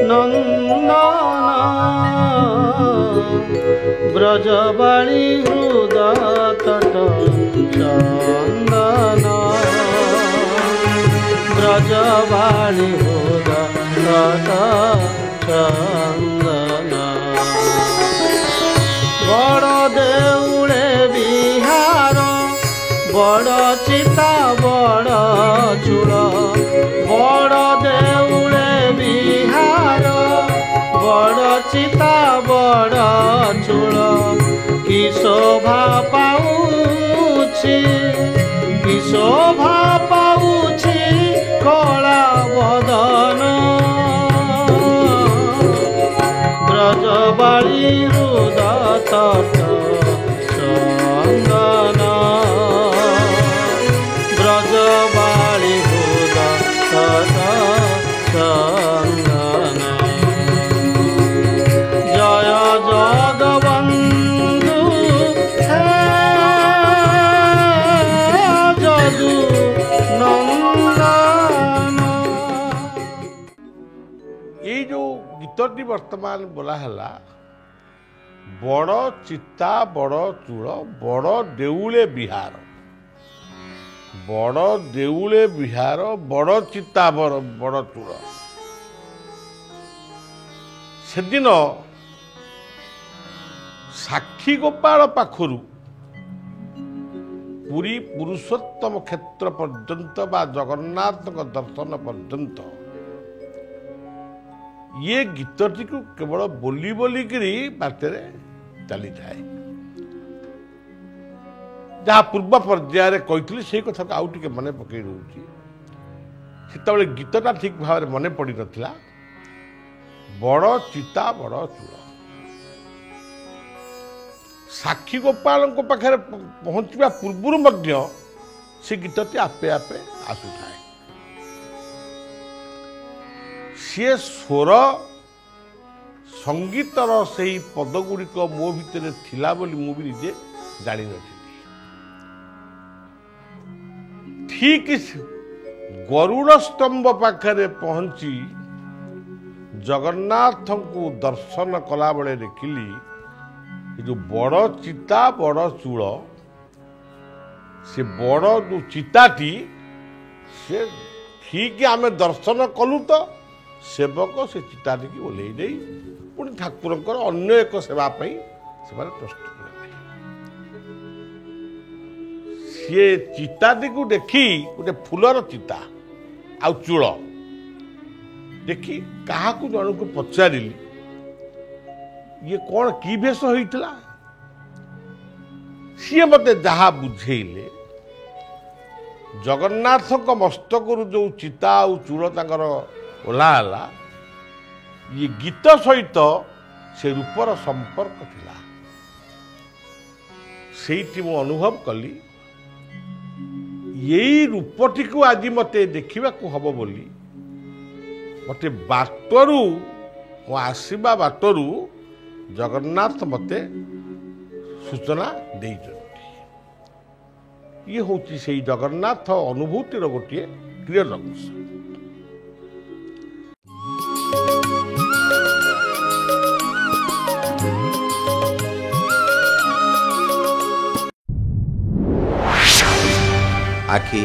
ନନ୍ଦନ ବ୍ରଜବାଣୀ ହୃଦୟ ତଟ ଚନ୍ଦନ ବ୍ରଜବାଣୀ ହୃଦୟ ତଟ ଚନ୍ଦନ ବଡ଼ ଦେଉଳେ ବିହାର ବଡ଼ ଚିତା ବଡ଼ ଚୂଳ ବଡ଼ ଦେଉଳେ ବିହାର ବଡ଼ ଚିତା ବଡ଼ ଚୂଳ କି ଶୋଭା ପାଉଛି କି ଶୋଭା ପାଉଛି କଳା ବଦନ ବ୍ରଜବାଣୀ ହୃଦୟ ତଟ ଚନ୍ଦନ ବ୍ରଜବାଣୀ ହୃଦୟ ତଟ ଚନ୍ଦନ ଜୟ ଜଗବନ୍ଧୁ ହେ ଯଦୁ ନନ୍ଦନ। এই যে গীতটি বর্তমান বলা হলা বড় চিতা বড় চূড় বড় দেউলে বিহার বড় দেউলে বিহার বড় চিতা বড় চূড় সেদিন সাক্ষী গোপাল পাখরু পুরী পুরুষোত্তম ক্ষেত্র পর্যন্ত বা জগন্নাথଙ୍କ দর্শନ পর্যন্ত ये गीतटी को केवल बोली बोलिकी बाटे चली जाए जहाँ पूर्व पर्यायर कही से कथा को आउ टे मन पकई दूसरी से गीतटा ठीक भाव मन पड़ ना बड़ चिता बड़ चूड़ साक्षी गोपाल पाखे पहुँचवा पूर्वर से गीतटी आपे आपे आसुए सी स्वर संगीतर से पदगुड़िक मो भितर थिला बोली मु भी निजे जानी नथिली ठीक गरुड़ स्तंभ पाखरे पहुंची जगन्नाथ को दर्शन कला बेले देखिली जो बड़ चिता बड़ चूड़ से बड़ जो चिताटी से ठीक आम दर्शन कलु तो सेवक से चिताटी की ओल्लई दे पुणी ठाकुर अन्य एक सेवाई से प्रस्तुत करें सी चिताटी को देखी गोटे फूलर चिता आ चूड़ देखी क्या जन को पचारि ये कौन कि भेष होता सी मत जहा बुझेले जगन्नाथ मस्तक जो चिता आ चूड़ तर ओह्ला ये गीत सहित से रूपर संपर्क थिला से मु अनुभव कली यही रूपटी को आज मते देखा हम बोली मते बाटरू आसवा बाटरू जगन्नाथ मते सूचना दे ये हूँ से जगन्नाथ अनुभूतिर गोटे क्लियर अंश। आखि